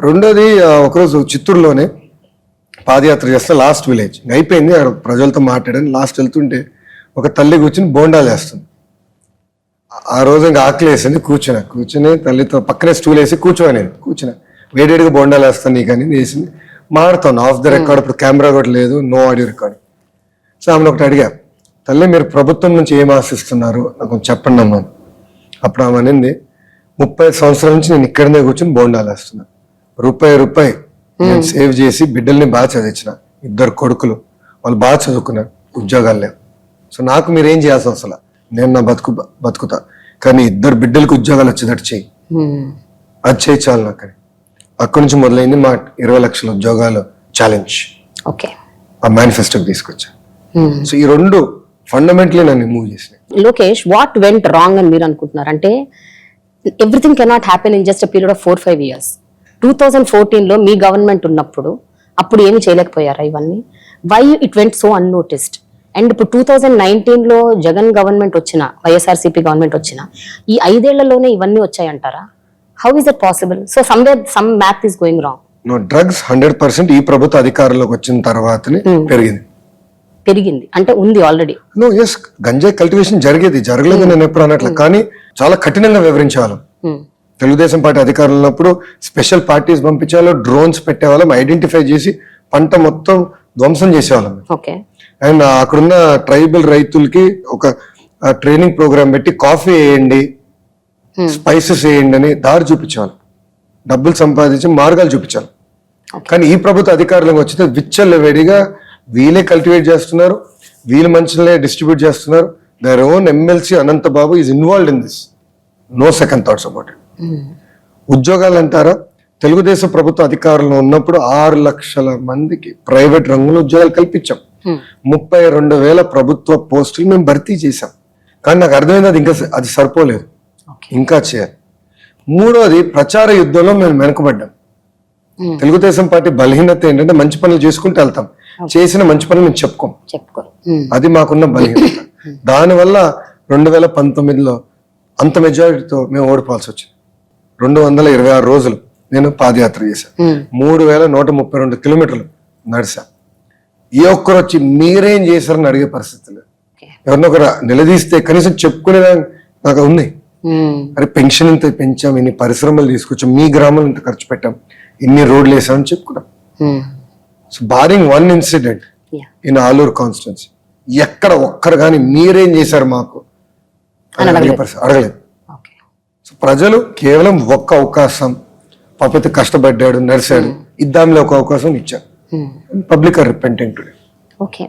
రెండోది ఒకరోజు చిత్తూరులోనే పాదయాత్ర చేస్తే లాస్ట్ విలేజ్ అయిపోయింది. అక్కడ ప్రజలతో మాట్లాడాను. లాస్ట్ వెళ్తుంటే ఒక తల్లి కూర్చుని బోండాలు వేస్తుంది. ఆ రోజు ఇంకా ఆకలి వేసింది. కూర్చుని తల్లితో పక్కనే స్టూల్ వేసి కూర్చున్నా వేడివేడిగా బోండాలు వేస్తాను నీకు అని వేసింది. మాట్లాడుతాను ఆఫ్ ద రికార్డ్. ఇప్పుడు కెమెరా కూడా లేదు, నో ఆడియో రికార్డ్. సో ఆమెను ఒకటి అడిగా, తల్లి మీరు ప్రభుత్వం నుంచి ఏం ఆశిస్తున్నారు నాకు కొంచెం చెప్పండి అన్నాను. అప్పుడు ఆమె అనింది, 30 సంవత్సరాల నుంచి నేను ఇక్కడనే కూర్చొని బోండాలు వేస్తున్నా. రూపాయి నేను సేవ్ చేసి బిడ్డల్ని బాగా చదివించిన. 2 కొడుకులు, వాళ్ళు బాగా చదువుకున్నారు, ఉద్యోగాలు లేవు. సో నాకు మీరేం చేయాల్సిన అవసరం, నేను నా బతుకుతా, కానీ 2 బిడ్డలకు ఉద్యోగాలు వచ్చేటట్టు చెయ్యి, అది చేయి చాలు నాకు. అక్కడి నుంచి మొదలైంది మా 20 లక్షల ఉద్యోగాలు ఛాలెంజ్. ఆ మేనిఫెస్టోకి తీసుకొచ్చా. సో ఈ 2 ఫండమెంటలీ నన్ను మూవ్ చేసినాయి. లోకేష్, వాట్ వెంట్ రాంగ్ అని మీరు అనుకుంటున్నారు? అంటే everything cannot happen in just a period of 4-5 years. 2014 మీ గవర్నమెంట్ ఉన్నప్పుడు అప్పుడు ఏమి చేయలేకపోయారా ఇవన్నీ? Why it went so unnoticed? And ఇప్పుడు 2019 జగన్ గవర్నమెంట్ వచ్చిన, వైఎస్ఆర్సీపీ గవర్నమెంట్ వచ్చిన ఈ 5 ఏళ్లలోనే ఇవన్నీ వచ్చాయంటారా? How is it possible? So some math is going wrong. No, drugs 100% ఈ ప్రభుత్వ అధికారంలోకి వచ్చిన తర్వాతనే పెరిగింది అంటే ఉంది ఆల్రెడీ. నో, ఎస్, గంజాయి కల్టివేషన్ జరగలేదు నేను ఎప్పుడు అనట్లేదు, కానీ చాలా కఠినంగా వివరించేవాళ్ళం. తెలుగుదేశం పార్టీ అధికారంలో ఉన్నప్పుడు స్పెషల్ పార్టీస్ పంపించేవాళ్ళం, డ్రోన్స్ పెట్టేవాళ్ళం, ఐడెంటిఫై చేసి పంట మొత్తం ధ్వంసం చేసేవాళ్ళం. అండ్ అక్కడున్న ట్రైబల్ రైతులకి ఒక ట్రైనింగ్ ప్రోగ్రామ్ పెట్టి కాఫీ వేయండి, స్పైసెస్ వేయండి అని దారి చూపించేవాళ్ళం, డబ్బులు సంపాదించి మార్గాలు చూపించాలి. కానీ ఈ ప్రభుత్వ అధికారంలోకి వచ్చితే విచ్చలవిడిగా వీళ్ళే కల్టివేట్ చేస్తున్నారు, వీళ్ళ మనుషులే డిస్ట్రిబ్యూట్ చేస్తున్నారు. Their own MLC Anantha Babu is involved in this. No second thoughts about it. ఉద్యోగాలు అంటారా, తెలుగుదేశం ప్రభుత్వ అధికారంలో ఉన్నప్పుడు 6 లక్షల మందికి ప్రైవేట్ రంగంలో ఉద్యోగాలు కల్పించాం. 32,000 ప్రభుత్వ పోస్టులు మేము భర్తీ చేశాం. కానీ నాకు అర్థమైంది అది సరిపోలేదు, ఇంకా చేయాలి. మూడోది, ప్రచార యుద్ధంలో మేము వెనుకబడ్డాం. తెలుగుదేశం పార్టీ బలహీనత ఏంటంటే మంచి పనులు చేసుకుంటూ వెళ్తాం, చేసిన మంచి పనులు మేము చెప్పుకోం. అది మాకున్న బలహీనత. దానివల్ల 2019లో అంత మెజారిటీతో మేము ఓడిపోవాల్సి వచ్చింది. 226 రోజులు నేను పాదయాత్ర చేశాను, 3,132 కిలోమీటర్లు నడిచా. ఏ ఒక్కరు వచ్చి మీరేం చేశారని అడిగే పరిస్థితి లేదు. ఎవరినొకరు నిలదీస్తే కనీసం చెప్పుకునే నాకు ఉంది. అరే, పెన్షన్ ఇంత పెంచాం, ఇన్ని పరిశ్రమలు తీసుకొచ్చాం, మీ గ్రామంలో ఇంత ఖర్చు పెట్టాం, ఇన్ని రోడ్లు వేసామని చెప్పుకున్నాం. So barring 1 incident in Aluru constituency, ఎక్కడ ఒక్కరు కానీ మీరేం చేశారు మాకు అడగలేదు. సో ప్రజలు కేవలం ఒక్క అవకాశం, పాపతి కష్టపడ్డాడు, నడిచాడు, ఇద్దాంలో ఒక అవకాశం ఇచ్చారు. Public are repenting today. Okay,